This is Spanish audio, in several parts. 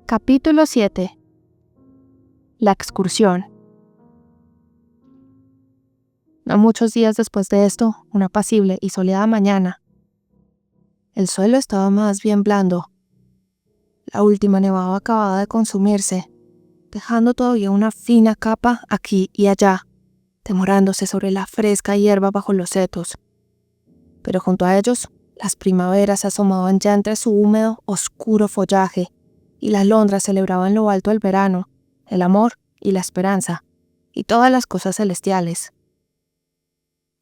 Capítulo 7. La excursión. No muchos días después de esto, una apacible y soleada mañana. El suelo estaba más bien blando. La última nevada acababa de consumirse, dejando todavía una fina capa aquí y allá, demorándose sobre la fresca hierba bajo los setos. Pero junto a ellos, las primaveras se asomaban ya entre su húmedo, oscuro follaje, y la alondra celebraba en lo alto el verano, el amor y la esperanza, y todas las cosas celestiales.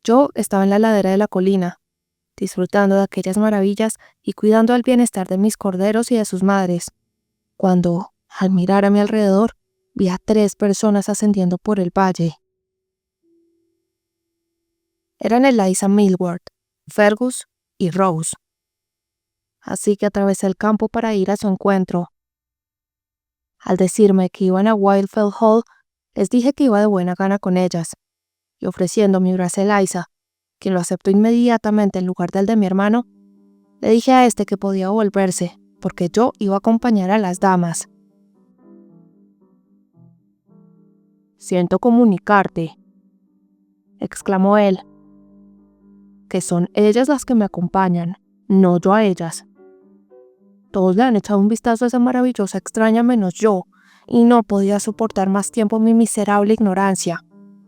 Yo estaba en la ladera de la colina, disfrutando de aquellas maravillas y cuidando del bienestar de mis corderos y de sus madres, cuando, al mirar a mi alrededor, vi a 3 personas ascendiendo por el valle. Eran Eliza Millward, Fergus y Rose. Así que atravesé el campo para ir a su encuentro. Al decirme que iban a Wildfell Hall, les dije que iba de buena gana con ellas, y ofreciendo mi brazo a Eliza, quien lo aceptó inmediatamente en lugar del de mi hermano, le dije a este que podía volverse, porque yo iba a acompañar a las damas. «Siento comunicarte», exclamó él, «que son ellas las que me acompañan, no yo a ellas. Todos le han echado un vistazo a esa maravillosa extraña menos yo, y no podía soportar más tiempo mi miserable ignorancia.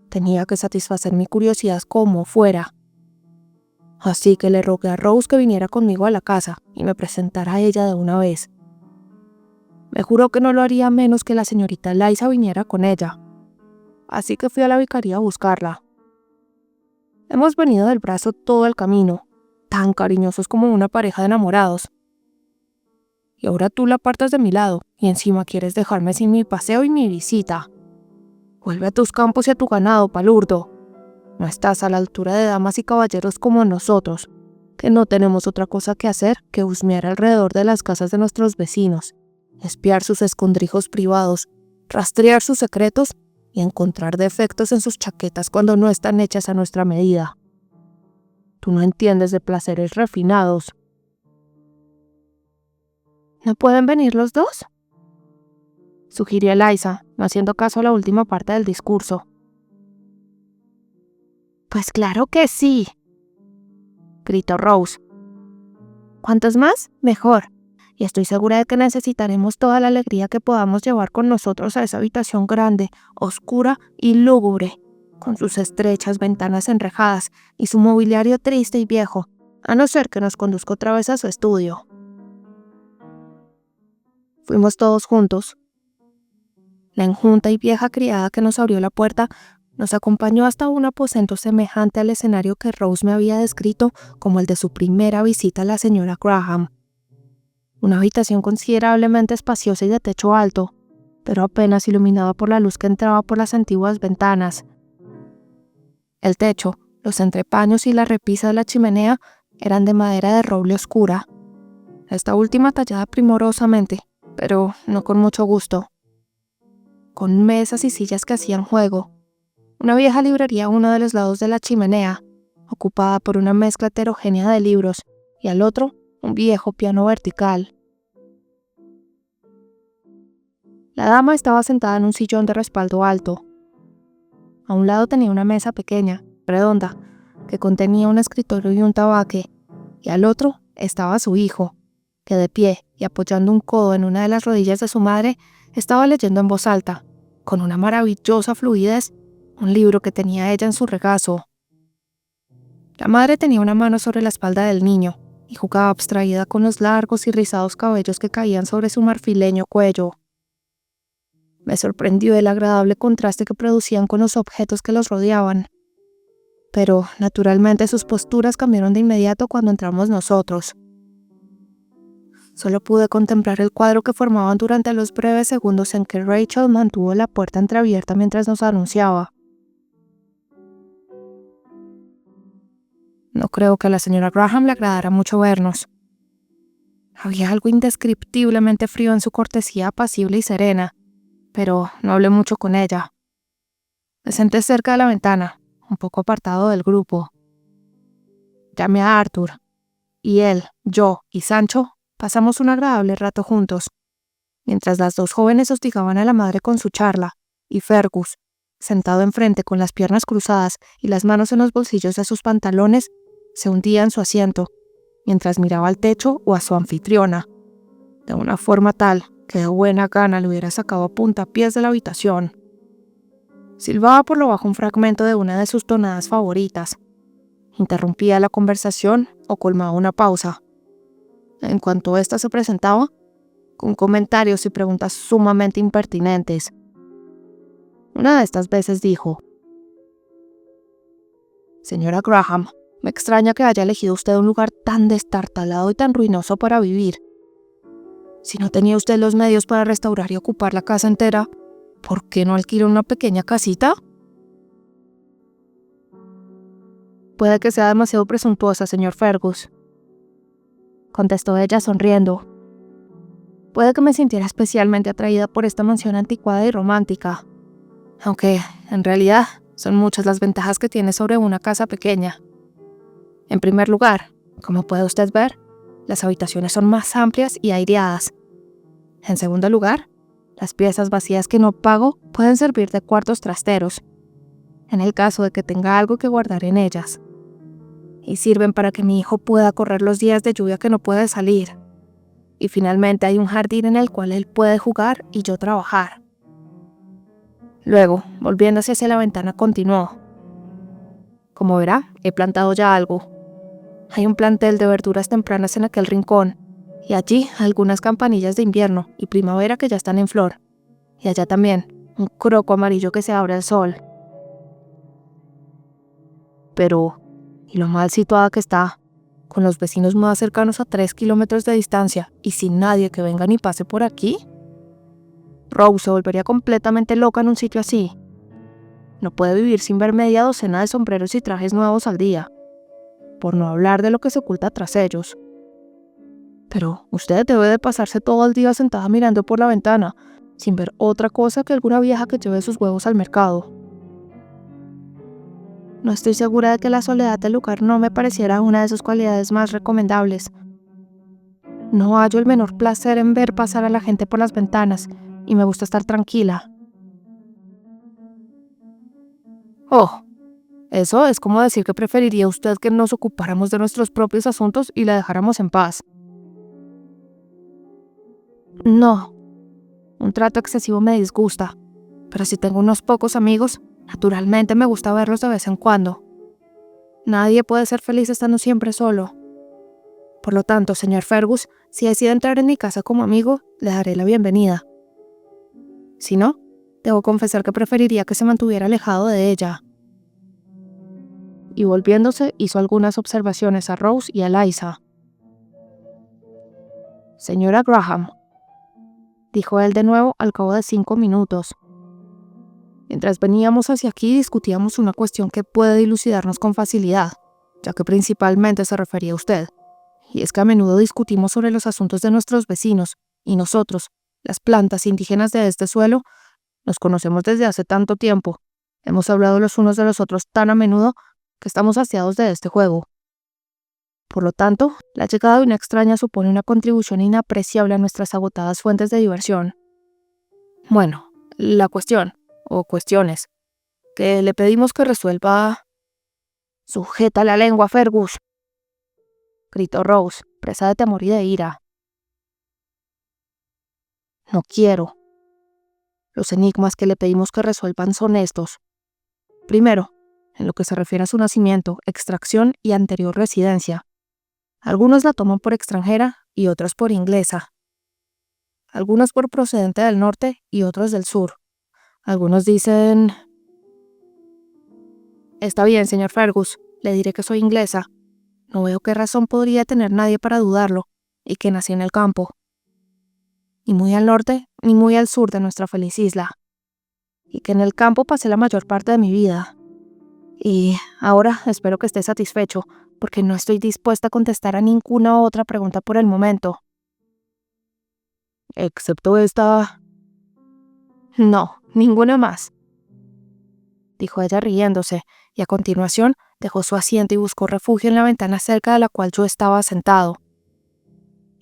Tenía que satisfacer mi curiosidad como fuera. Así que le rogué a Rose que viniera conmigo a la casa y me presentara a ella de una vez. Me juró que no lo haría menos que la señorita Eliza viniera con ella. Así que fui a la vicaría a buscarla. Hemos venido del brazo todo el camino, tan cariñosos como una pareja de enamorados. Y ahora tú la apartas de mi lado y encima quieres dejarme sin mi paseo y mi visita. Vuelve a tus campos y a tu ganado, palurdo. No estás a la altura de damas y caballeros como nosotros, que no tenemos otra cosa que hacer que husmear alrededor de las casas de nuestros vecinos, espiar sus escondrijos privados, rastrear sus secretos y encontrar defectos en sus chaquetas cuando no están hechas a nuestra medida. Tú no entiendes de placeres refinados». «¿No pueden venir los dos?», sugirió Eliza, no haciendo caso a la última parte del discurso. «Pues claro que sí», gritó Rose. «Cuantos más, mejor. Y estoy segura de que necesitaremos toda la alegría que podamos llevar con nosotros a esa habitación grande, oscura y lúgubre, con sus estrechas ventanas enrejadas y su mobiliario triste y viejo, a no ser que nos conduzca otra vez a su estudio». Fuimos todos juntos. La enjunta y vieja criada que nos abrió la puerta nos acompañó hasta un aposento semejante al escenario que Rose me había descrito como el de su primera visita a la señora Graham. Una habitación considerablemente espaciosa y de techo alto, pero apenas iluminada por la luz que entraba por las antiguas ventanas. El techo, los entrepaños y la repisa de la chimenea eran de madera de roble oscura, esta última tallada primorosamente, pero no con mucho gusto. Con mesas y sillas que hacían juego. Una vieja librería a uno de los lados de la chimenea, ocupada por una mezcla heterogénea de libros, y al otro, un viejo piano vertical. La dama estaba sentada en un sillón de respaldo alto. A un lado tenía una mesa pequeña, redonda, que contenía un escritorio y un tabaque, y al otro estaba su hijo, que de pie y apoyando un codo en una de las rodillas de su madre, estaba leyendo en voz alta, con una maravillosa fluidez, un libro que tenía ella en su regazo. La madre tenía una mano sobre la espalda del niño y jugaba abstraída con los largos y rizados cabellos que caían sobre su marfileño cuello. Me sorprendió el agradable contraste que producían con los objetos que los rodeaban. Pero, naturalmente, sus posturas cambiaron de inmediato cuando entramos nosotros. Solo pude contemplar el cuadro que formaban durante los breves segundos en que Rachel mantuvo la puerta entreabierta mientras nos anunciaba. No creo que a la señora Graham le agradara mucho vernos. Había algo indescriptiblemente frío en su cortesía apacible y serena, pero no hablé mucho con ella. Me senté cerca de la ventana, un poco apartado del grupo. Llamé a Arthur, y él, yo y Sancho pasamos un agradable rato juntos. Mientras las dos jóvenes hostigaban a la madre con su charla, y Fergus, sentado enfrente con las piernas cruzadas y las manos en los bolsillos de sus pantalones, se hundía en su asiento, mientras miraba al techo o a su anfitriona, de una forma tal que de buena gana le hubiera sacado a puntapiés de la habitación. Silbaba por lo bajo un fragmento de una de sus tonadas favoritas. Interrumpía la conversación o colmaba una pausa. En cuanto ésta se presentaba, con comentarios y preguntas sumamente impertinentes. Una de estas veces dijo: «Señora Graham, me extraña que haya elegido usted un lugar tan destartalado y tan ruinoso para vivir. Si no tenía usted los medios para restaurar y ocupar la casa entera, ¿por qué no alquila una pequeña casita?» «Puede que sea demasiado presuntuosa, señor Fergus», contestó ella sonriendo. «Puede que me sintiera especialmente atraída por esta mansión anticuada y romántica, aunque, en realidad, son muchas las ventajas que tiene sobre una casa pequeña. En primer lugar, como puede usted ver, las habitaciones son más amplias y aireadas. En segundo lugar, las piezas vacías que no pago pueden servir de cuartos trasteros, en el caso de que tenga algo que guardar en ellas. Y sirven para que mi hijo pueda correr los días de lluvia que no puede salir. Y finalmente hay un jardín en el cual él puede jugar y yo trabajar». Luego, volviéndose hacia la ventana, continuó: «Como verá, he plantado ya algo. Hay un plantel de verduras tempranas en aquel rincón, y allí algunas campanillas de invierno y primavera que ya están en flor, y allá también un croco amarillo que se abre al sol. Pero, ¿y lo mal situada que está? Con los vecinos más cercanos a 3 kilómetros de distancia y sin nadie que venga ni pase por aquí. Rose se volvería completamente loca en un sitio así. No puede vivir sin ver media docena de sombreros y trajes nuevos al día, por no hablar de lo que se oculta tras ellos. Pero usted debe de pasarse todo el día sentada mirando por la ventana, sin ver otra cosa que alguna vieja que lleve sus huevos al mercado». No estoy segura de que la soledad del lugar no me pareciera una de sus cualidades más recomendables. No hallo el menor placer en ver pasar a la gente por las ventanas, y me gusta estar tranquila. «Oh, eso es como decir que preferiría usted que nos ocupáramos de nuestros propios asuntos y la dejáramos en paz». «No, un trato excesivo me disgusta, pero si tengo unos pocos amigos, naturalmente me gusta verlos de vez en cuando. Nadie puede ser feliz estando siempre solo. Por lo tanto, señor Fergus, si decide entrar en mi casa como amigo, le daré la bienvenida. Si no, debo confesar que preferiría que se mantuviera alejado de ella». Y volviéndose, hizo algunas observaciones a Rose y a Eliza. «Señora Graham», dijo él de nuevo al cabo de 5 minutos. «Mientras veníamos hacia aquí discutíamos una cuestión que puede dilucidarnos con facilidad, ya que principalmente se refería a usted. Y es que a menudo discutimos sobre los asuntos de nuestros vecinos, y nosotros, las plantas indígenas de este suelo, nos conocemos desde hace tanto tiempo. Hemos hablado los unos de los otros tan a menudo que estamos hastiados de este juego. Por lo tanto, la llegada de una extraña supone una contribución inapreciable a nuestras agotadas fuentes de diversión. Bueno, la cuestión, o cuestiones, que le pedimos que resuelva...». «Sujeta la lengua, Fergus», gritó Rose, presa de temor y de ira. «No quiero. Los enigmas que le pedimos que resuelvan son estos. Primero, en lo que se refiere a su nacimiento, extracción y anterior residencia. Algunos la toman por extranjera y otros por inglesa. Algunos por procedente del norte y otros del sur. Algunos dicen...». «Está bien, señor Fergus, le diré que soy inglesa. No veo qué razón podría tener nadie para dudarlo, y que nací en el campo. Ni muy al norte ni muy al sur de nuestra feliz isla. Y que en el campo pasé la mayor parte de mi vida. Y ahora espero que esté satisfecho, porque no estoy dispuesta a contestar a ninguna otra pregunta por el momento». «Excepto esta...». «No, ninguna más», dijo ella riéndose, y a continuación dejó su asiento y buscó refugio en la ventana cerca de la cual yo estaba sentado.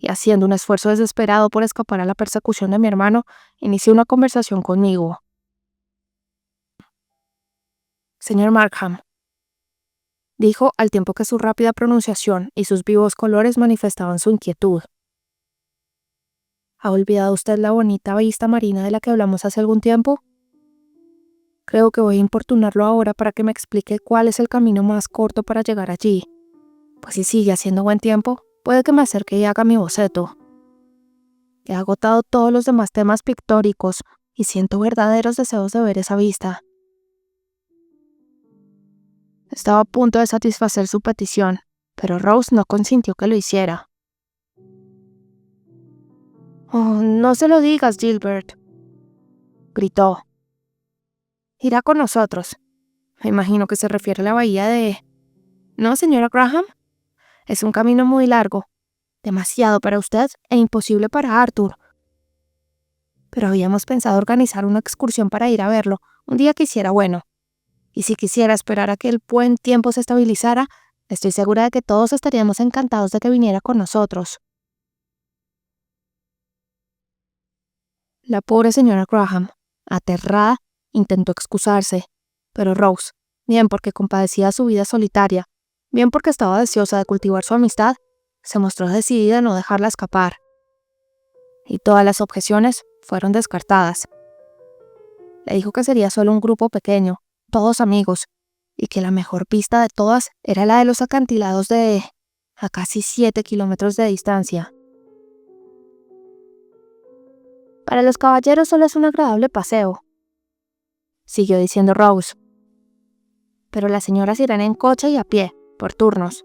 y haciendo un esfuerzo desesperado por escapar a la persecución de mi hermano, inició una conversación conmigo. «Señor Markham», dijo al tiempo que su rápida pronunciación y sus vivos colores manifestaban su inquietud. ¿Ha olvidado usted la bonita vista marina de la que hablamos hace algún tiempo? Creo que voy a importunarlo ahora para que me explique cuál es el camino más corto para llegar allí, pues si sigue haciendo buen tiempo, puede que me acerque y haga mi boceto. He agotado todos los demás temas pictóricos y siento verdaderos deseos de ver esa vista. Estaba a punto de satisfacer su petición, pero Rose no consintió que lo hiciera. «Oh, no se lo digas, Gilbert», gritó. «Irá con nosotros. Me imagino que se refiere a la bahía de... ¿No, señora Graham? Es un camino muy largo, demasiado para usted e imposible para Arthur. Pero habíamos pensado organizar una excursión para ir a verlo, un día que hiciera bueno. Y si quisiera esperar a que el buen tiempo se estabilizara, estoy segura de que todos estaríamos encantados de que viniera con nosotros». La pobre señora Graham, aterrada, intentó excusarse, pero Rose, bien porque compadecía su vida solitaria, bien porque estaba deseosa de cultivar su amistad, se mostró decidida a no dejarla escapar. Y todas las objeciones fueron descartadas. Le dijo que sería solo un grupo pequeño, todos amigos, y que la mejor pista de todas era la de los acantilados a casi 7 kilómetros de distancia. «Para los caballeros solo es un agradable paseo», siguió diciendo Rose. «Pero las señoras irán en coche y a pie, por turnos.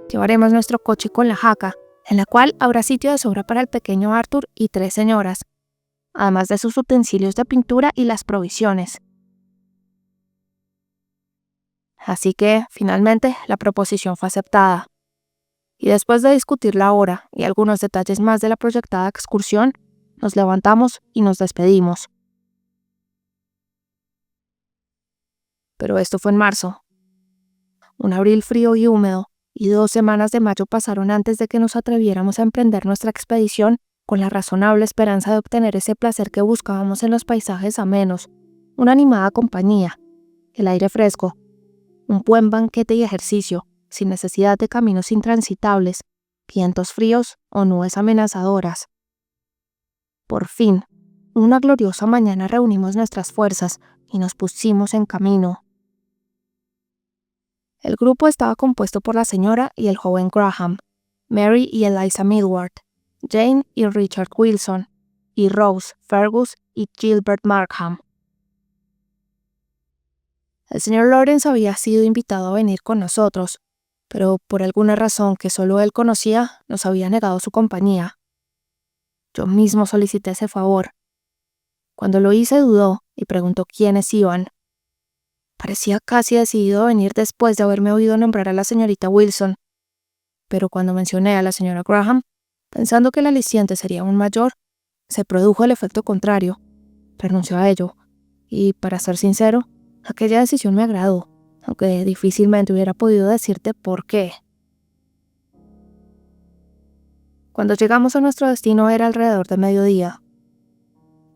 Llevaremos nuestro coche con la jaca, en la cual habrá sitio de sobra para el pequeño Arthur y 3 señoras, además de sus utensilios de pintura y las provisiones». Así que, finalmente, la proposición fue aceptada. Y después de discutir la hora y algunos detalles más de la proyectada excursión, nos levantamos y nos despedimos. Pero esto fue en marzo. Un abril frío y húmedo, y 2 semanas de mayo pasaron antes de que nos atreviéramos a emprender nuestra expedición con la razonable esperanza de obtener ese placer que buscábamos en los paisajes amenos, una animada compañía, el aire fresco, un buen banquete y ejercicio, sin necesidad de caminos intransitables, vientos fríos o nubes amenazadoras. Por fin, una gloriosa mañana reunimos nuestras fuerzas y nos pusimos en camino. El grupo estaba compuesto por la señora y el joven Graham, Mary y Eliza Millward, Jane y Richard Wilson, y Rose, Fergus y Gilbert Markham. El señor Lawrence había sido invitado a venir con nosotros, pero por alguna razón que solo él conocía, nos había negado su compañía. Yo mismo solicité ese favor. Cuando lo hice dudó y preguntó quiénes iban. Parecía casi decidido a venir después de haberme oído nombrar a la señorita Wilson, pero cuando mencioné a la señora Graham, pensando que el aliciente sería aún mayor, se produjo el efecto contrario. Renunció a ello, y para ser sincero, aquella decisión me agradó, aunque difícilmente hubiera podido decirte por qué. Cuando llegamos a nuestro destino era alrededor de mediodía.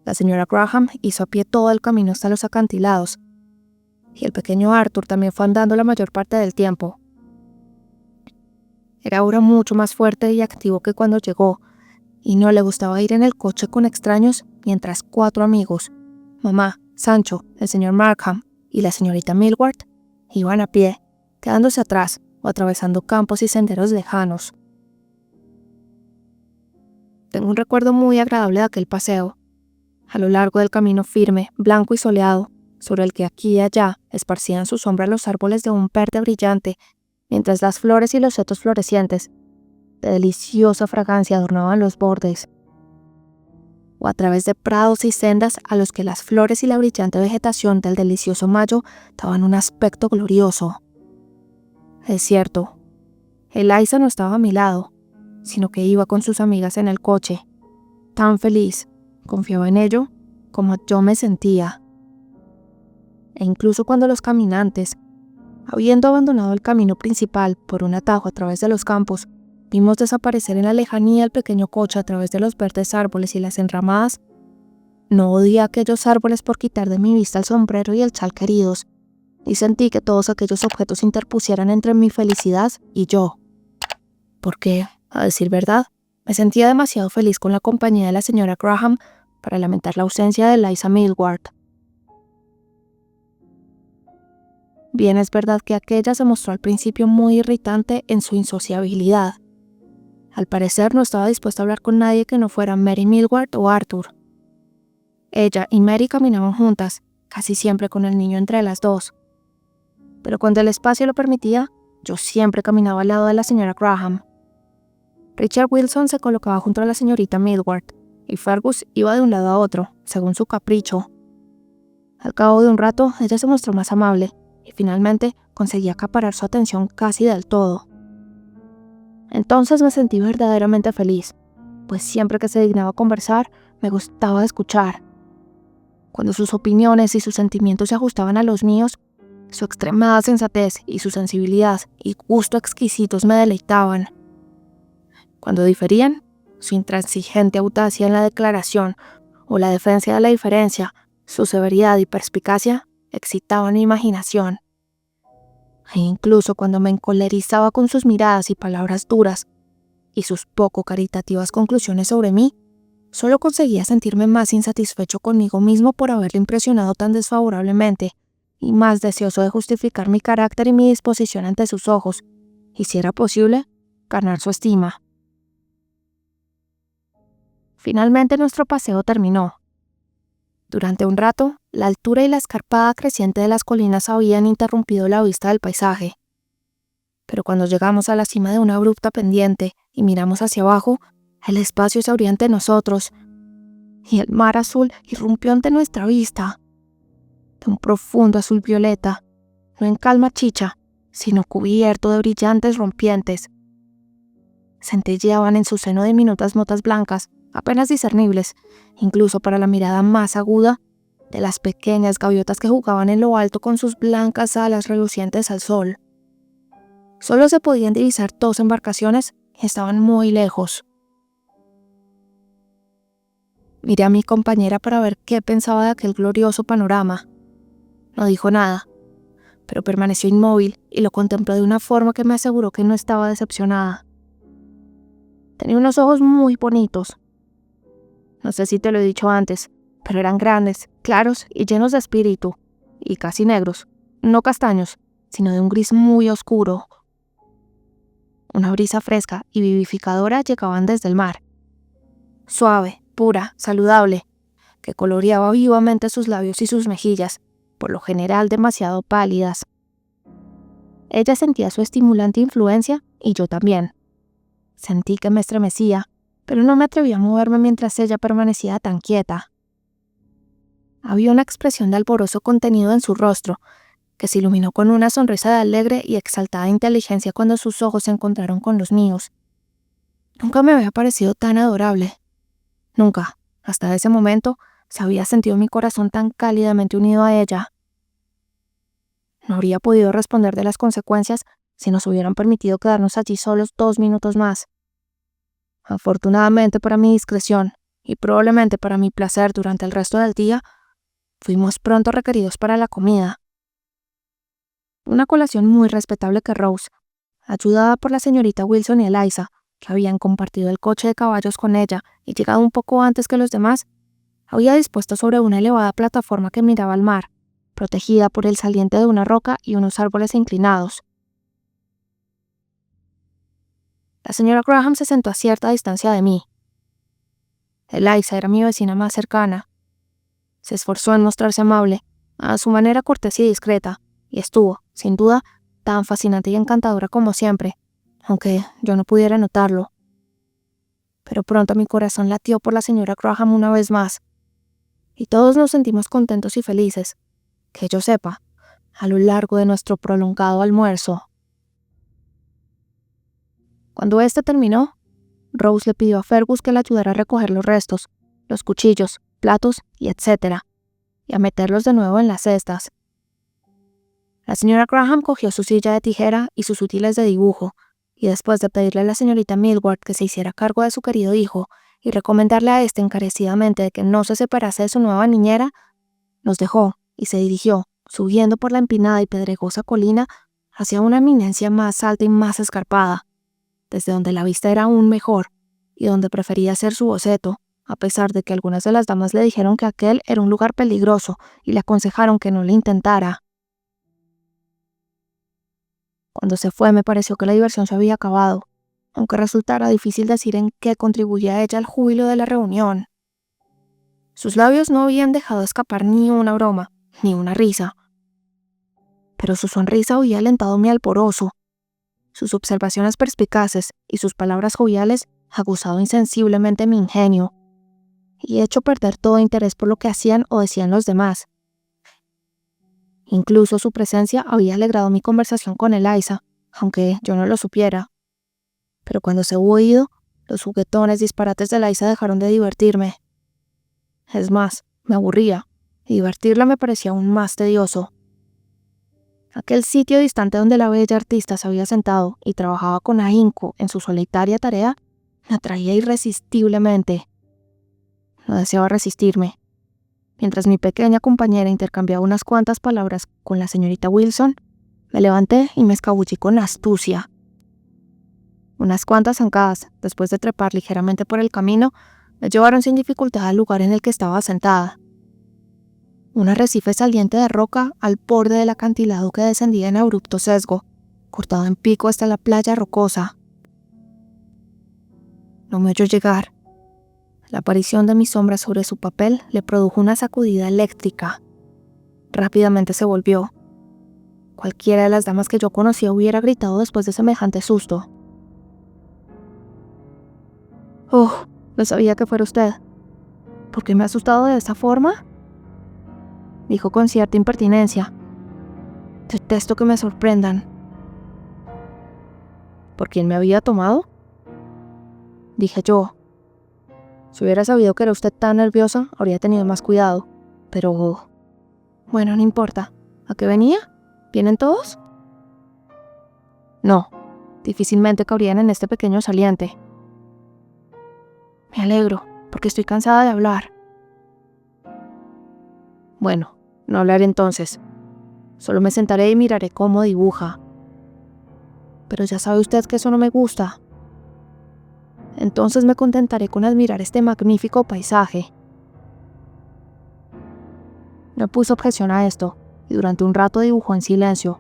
La señora Graham hizo a pie todo el camino hasta los acantilados, y el pequeño Arthur también fue andando la mayor parte del tiempo. Era ahora mucho más fuerte y activo que cuando llegó, y no le gustaba ir en el coche con extraños mientras 4 amigos, mamá, Sancho, el señor Markham y la señorita Millward, iban a pie, quedándose atrás o atravesando campos y senderos lejanos. Tengo un recuerdo muy agradable de aquel paseo. A lo largo del camino firme, blanco y soleado, sobre el que aquí y allá esparcían su sombra los árboles de un verde brillante, mientras las flores y los setos florecientes, de deliciosa fragancia, adornaban los bordes, o a través de prados y sendas a los que las flores y la brillante vegetación del delicioso mayo daban un aspecto glorioso. Es cierto, Eliza no estaba a mi lado, sino que iba con sus amigas en el coche, tan feliz, confiaba en ello, como yo me sentía. E incluso cuando los caminantes, habiendo abandonado el camino principal por un atajo a través de los campos, Vimos desaparecer en la lejanía el pequeño coche a través de los verdes árboles y las enramadas. No odié a aquellos árboles por quitar de mi vista el sombrero y el chal queridos, y sentí que todos aquellos objetos se interpusieran entre mi felicidad y yo. Porque, a decir verdad, me sentía demasiado feliz con la compañía de la señora Graham para lamentar la ausencia de Eliza Millward. Bien es verdad que aquella se mostró al principio muy irritante en su insociabilidad. Al parecer no estaba dispuesta a hablar con nadie que no fuera Mary Millward o Arthur. Ella y Mary caminaban juntas, casi siempre con el niño entre las dos. Pero cuando el espacio lo permitía, yo siempre caminaba al lado de la señora Graham. Richard Wilson se colocaba junto a la señorita Millward, y Fergus iba de un lado a otro, según su capricho. Al cabo de un rato, ella se mostró más amable, y finalmente conseguí acaparar su atención casi del todo. Entonces me sentí verdaderamente feliz, pues siempre que se dignaba conversar, me gustaba escuchar. Cuando sus opiniones y sus sentimientos se ajustaban a los míos, su extremada sensatez y su sensibilidad y gusto exquisitos me deleitaban. Cuando diferían, su intransigente audacia en la declaración o la defensa de la diferencia, su severidad y perspicacia excitaban mi imaginación. E incluso cuando me encolerizaba con sus miradas y palabras duras y sus poco caritativas conclusiones sobre mí, solo conseguía sentirme más insatisfecho conmigo mismo por haberle impresionado tan desfavorablemente y más deseoso de justificar mi carácter y mi disposición ante sus ojos, y si era posible, ganar su estima. Finalmente nuestro paseo terminó. Durante un rato, la altura y la escarpada creciente de las colinas habían interrumpido la vista del paisaje. Pero cuando llegamos a la cima de una abrupta pendiente y miramos hacia abajo, el espacio se abrió ante nosotros, y el mar azul irrumpió ante nuestra vista. De un profundo azul violeta, no en calma chicha, sino cubierto de brillantes rompientes. Centelleaban en su seno diminutas motas blancas, apenas discernibles, incluso para la mirada más aguda, de las pequeñas gaviotas que jugaban en lo alto con sus blancas alas relucientes al sol. Solo se podían divisar 2 embarcaciones y estaban muy lejos. Miré a mi compañera para ver qué pensaba de aquel glorioso panorama. No dijo nada, pero permaneció inmóvil y lo contempló de una forma que me aseguró que no estaba decepcionada. Tenía unos ojos muy bonitos. No sé si te lo he dicho antes, pero eran grandes, claros y llenos de espíritu, y casi negros, no castaños, sino de un gris muy oscuro. Una brisa fresca y vivificadora llegaban desde el mar. Suave, pura, saludable, que coloreaba vivamente sus labios y sus mejillas, por lo general demasiado pálidas. Ella sentía su estimulante influencia y yo también. Sentí que me estremecía, pero no me atreví a moverme mientras ella permanecía tan quieta. Había una expresión de alborozo contenido en su rostro, que se iluminó con una sonrisa de alegre y exaltada inteligencia cuando sus ojos se encontraron con los míos. Nunca me había parecido tan adorable. Nunca, hasta ese momento, se había sentido mi corazón tan cálidamente unido a ella. No habría podido responder de las consecuencias si nos hubieran permitido quedarnos allí solos 2 minutos más. Afortunadamente para mi discreción, y probablemente para mi placer durante el resto del día, fuimos pronto requeridos para la comida. Una colación muy respetable que Rose, ayudada por la señorita Wilson y Eliza, que habían compartido el coche de caballos con ella y llegado un poco antes que los demás, había dispuesto sobre una elevada plataforma que miraba al mar, protegida por el saliente de una roca y unos árboles inclinados. La señora Graham se sentó a cierta distancia de mí. Eliza era mi vecina más cercana. Se esforzó en mostrarse amable, a su manera cortés y discreta, y estuvo, sin duda, tan fascinante y encantadora como siempre, aunque yo no pudiera notarlo. Pero pronto mi corazón latió por la señora Graham una vez más, y todos nos sentimos contentos y felices, que yo sepa, a lo largo de nuestro prolongado almuerzo. Cuando este terminó, Rose le pidió a Fergus que le ayudara a recoger los restos, los cuchillos, platos y etcétera, y a meterlos de nuevo en las cestas. La señora Graham cogió su silla de tijera y sus útiles de dibujo, y después de pedirle a la señorita Millward que se hiciera cargo de su querido hijo y recomendarle a éste encarecidamente de que no se separase de su nueva niñera, nos dejó y se dirigió, subiendo por la empinada y pedregosa colina, hacia una eminencia más alta y más escarpada, desde donde la vista era aún mejor y donde prefería hacer su boceto, a pesar de que algunas de las damas le dijeron que aquel era un lugar peligroso y le aconsejaron que no lo intentara. Cuando se fue me pareció que la diversión se había acabado, aunque resultara difícil decir en qué contribuía ella al júbilo de la reunión. Sus labios no habían dejado escapar ni una broma, ni una risa, pero su sonrisa había alentado mi alborozo. Sus observaciones perspicaces y sus palabras joviales aguzado insensiblemente mi ingenio y hecho perder todo interés por lo que hacían o decían los demás. Incluso su presencia había alegrado mi conversación con Eliza, aunque yo no lo supiera. Pero cuando se hubo ido, los juguetones disparates de Eliza dejaron de divertirme. Es más, me aburría, y divertirla me parecía aún más tedioso. Aquel sitio distante donde la bella artista se había sentado y trabajaba con ahínco en su solitaria tarea me atraía irresistiblemente. No deseaba resistirme. Mientras mi pequeña compañera intercambiaba unas cuantas palabras con la señorita Wilson, me levanté y me escabullí con astucia. Unas cuantas zancadas, después de trepar ligeramente por el camino, me llevaron sin dificultad al lugar en el que estaba sentada. Un arrecife saliente de roca al borde del acantilado que descendía en abrupto sesgo, cortado en pico hasta la playa rocosa. No me oyó llegar. La aparición de mi sombra sobre su papel le produjo una sacudida eléctrica. Rápidamente se volvió. Cualquiera de las damas que yo conocía hubiera gritado después de semejante susto. «Oh, no sabía que fuera usted. ¿Por qué me ha asustado de esa forma?», dijo con cierta impertinencia. «Detesto que me sorprendan». «¿Por quién me había tomado?», dije yo. Si hubiera sabido que era usted tan nerviosa, habría tenido más cuidado. Pero... bueno, no importa. ¿A qué venía? ¿Vienen todos? No, difícilmente cabrían en este pequeño saliente. Me alegro, porque estoy cansada de hablar. Bueno, no hablaré entonces. Solo me sentaré y miraré cómo dibuja. Pero ya sabe usted que eso no me gusta. Entonces me contentaré con admirar este magnífico paisaje. No puse objeción a esto, y durante un rato dibujó en silencio.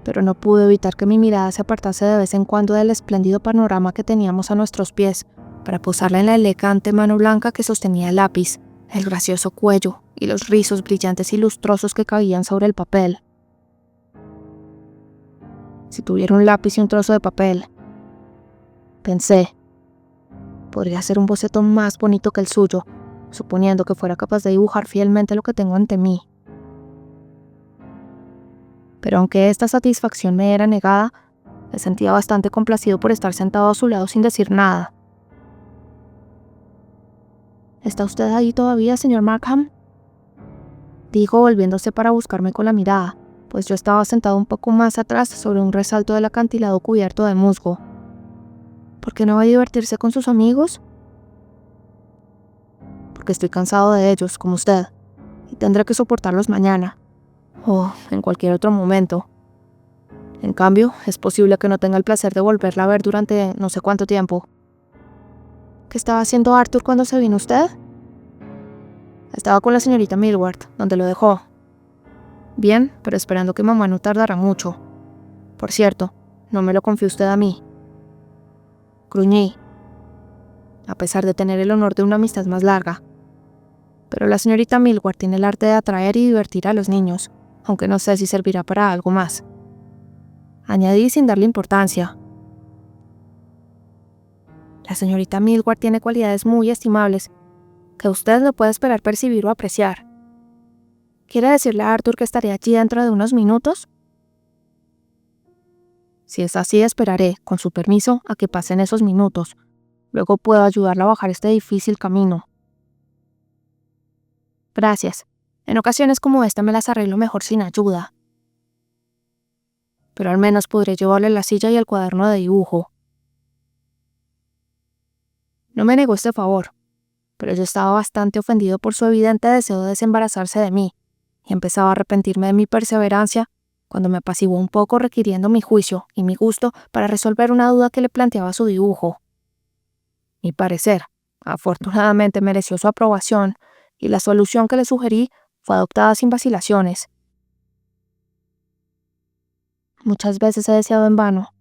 Pero no pude evitar que mi mirada se apartase de vez en cuando del espléndido panorama que teníamos a nuestros pies, para posarla en la elegante mano blanca que sostenía el lápiz, el gracioso cuello y los rizos brillantes y lustrosos que caían sobre el papel. Si tuviera un lápiz y un trozo de papel, pensé, podría hacer un boceto más bonito que el suyo, suponiendo que fuera capaz de dibujar fielmente lo que tengo ante mí. Pero aunque esta satisfacción me era negada, me sentía bastante complacido por estar sentado a su lado sin decir nada. ¿Está usted ahí todavía, señor Markham?, dijo volviéndose para buscarme con la mirada, pues yo estaba sentado un poco más atrás sobre un resalto del acantilado cubierto de musgo. ¿Por qué no va a divertirse con sus amigos? Porque estoy cansado de ellos, como usted, y tendré que soportarlos mañana, o en cualquier otro momento. En cambio, es posible que no tenga el placer de volverla a ver durante no sé cuánto tiempo. ¿Qué estaba haciendo Arthur cuando se vino usted? Estaba con la señorita Millward, donde lo dejó. Bien, pero esperando que mamá no tardara mucho. Por cierto, no me lo confió usted a mí. Gruñí, a pesar de tener el honor de una amistad más larga. Pero la señorita Millward tiene el arte de atraer y divertir a los niños, aunque no sé si servirá para algo más. Añadí sin darle importancia. La señorita Millward tiene cualidades muy estimables, que usted no puede esperar percibir o apreciar. ¿Quiere decirle a Arthur que estaré allí dentro de unos minutos? Si es así, esperaré, con su permiso, a que pasen esos minutos. Luego puedo ayudarla a bajar este difícil camino. Gracias. En ocasiones como esta me las arreglo mejor sin ayuda. pero al menos podré llevarle la silla y el cuaderno de dibujo. No me negó este favor, pero yo estaba bastante ofendido por su evidente deseo de desembarazarse de mí, y empezaba a arrepentirme de mi perseverancia cuando me apaciguó un poco requiriendo mi juicio y mi gusto para resolver una duda que le planteaba su dibujo. Mi parecer, afortunadamente, mereció su aprobación, y la solución que le sugerí fue adoptada sin vacilaciones. Muchas veces he deseado en vano,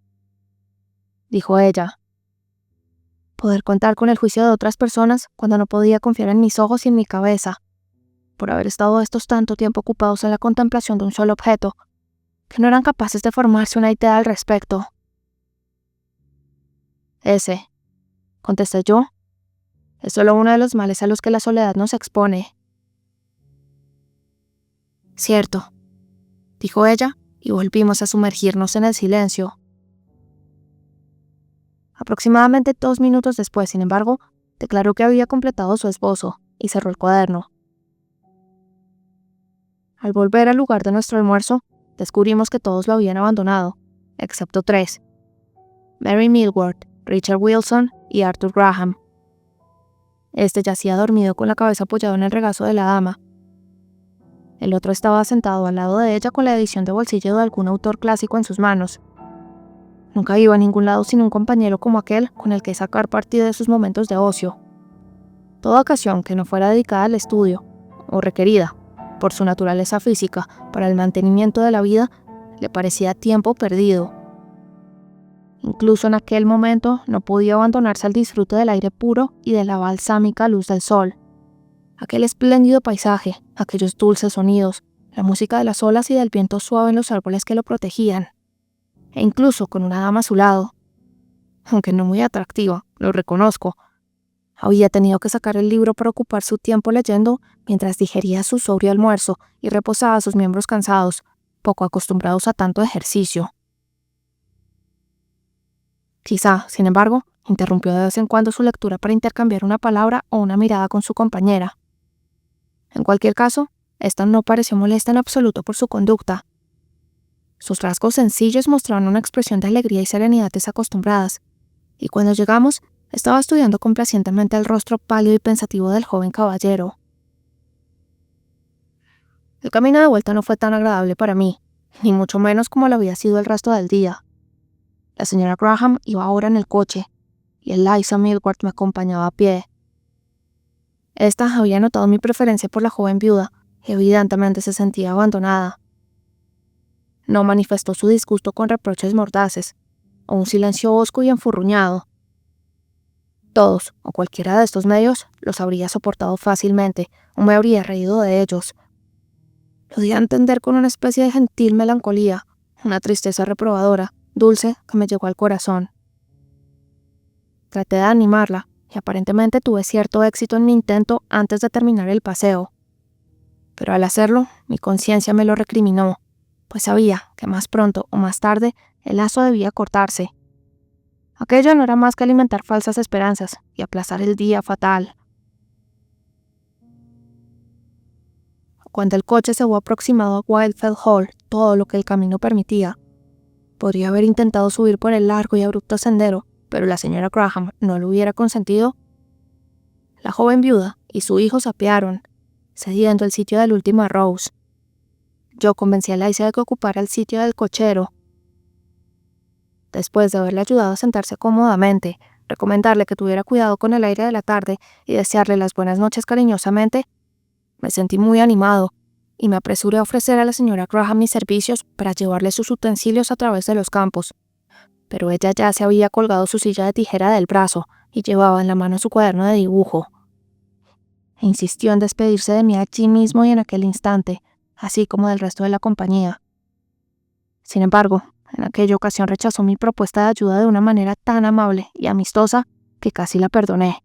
dijo ella, poder contar con el juicio de otras personas cuando no podía confiar en mis ojos y en mi cabeza, por haber estado estos tanto tiempo ocupados en la contemplación de un solo objeto, que no eran capaces de formarse una idea al respecto. Ese, contesté yo, es solo uno de los males a los que la soledad nos expone. Cierto, dijo ella, y volvimos a sumergirnos en el silencio. Aproximadamente 2 minutos después, sin embargo, declaró que había completado su esbozo y cerró el cuaderno. Al volver al lugar de nuestro almuerzo, descubrimos que todos lo habían abandonado, excepto 3: Mary Millward, Richard Wilson y Arthur Graham. Este yacía dormido con la cabeza apoyada en el regazo de la dama. El otro estaba sentado al lado de ella con la edición de bolsillo de algún autor clásico en sus manos. Nunca iba a ningún lado sin un compañero como aquel con el que sacar partido de sus momentos de ocio. Toda ocasión que no fuera dedicada al estudio, o requerida, por su naturaleza física, para el mantenimiento de la vida, le parecía tiempo perdido. Incluso en aquel momento no podía abandonarse al disfrute del aire puro y de la balsámica luz del sol. Aquel espléndido paisaje, aquellos dulces sonidos, la música de las olas y del viento suave en los árboles que lo protegían. E incluso con una dama a su lado, aunque no muy atractiva, lo reconozco, había tenido que sacar el libro para ocupar su tiempo leyendo mientras digería su sobrio almuerzo y reposaba sus miembros cansados, poco acostumbrados a tanto ejercicio. Quizá, sin embargo, interrumpió de vez en cuando su lectura para intercambiar una palabra o una mirada con su compañera. En cualquier caso, esta no pareció molesta en absoluto por su conducta. Sus rasgos sencillos mostraban una expresión de alegría y serenidad desacostumbradas, y cuando llegamos, estaba estudiando complacientemente el rostro pálido y pensativo del joven caballero. El camino de vuelta no fue tan agradable para mí, ni mucho menos como lo había sido el resto del día. La señora Graham iba ahora en el coche, y Eliza Millward me acompañaba a pie. Esta había notado mi preferencia por la joven viuda, y evidentemente se sentía abandonada. No manifestó su disgusto con reproches mordaces, o un silencio hosco y enfurruñado. Todos, o cualquiera de estos medios, los habría soportado fácilmente, o me habría reído de ellos. Lo di a entender con una especie de gentil melancolía, una tristeza reprobadora, dulce, que me llegó al corazón. Traté de animarla, y aparentemente tuve cierto éxito en mi intento antes de terminar el paseo. Pero al hacerlo, mi conciencia me lo recriminó, pues sabía que más pronto o más tarde el lazo debía cortarse. Aquello no era más que alimentar falsas esperanzas y aplazar el día fatal. Cuando el coche se hubo aproximado a Wildfell Hall todo lo que el camino permitía, podría haber intentado subir por el largo y abrupto sendero, pero la señora Graham no lo hubiera consentido. La joven viuda y su hijo se apearon, cediendo el sitio del último a Rose. Yo convencí a Eliza de que ocupara el sitio del cochero. Después de haberle ayudado a sentarse cómodamente, recomendarle que tuviera cuidado con el aire de la tarde y desearle las buenas noches cariñosamente, me sentí muy animado y me apresuré a ofrecer a la señora Graham mis servicios para llevarle sus utensilios a través de los campos. Pero ella ya se había colgado su silla de tijera del brazo y llevaba en la mano su cuaderno de dibujo. E insistió en despedirse de mí allí mismo y en aquel instante, así como del resto de la compañía. Sin embargo, en aquella ocasión rechazó mi propuesta de ayuda de una manera tan amable y amistosa que casi la perdoné.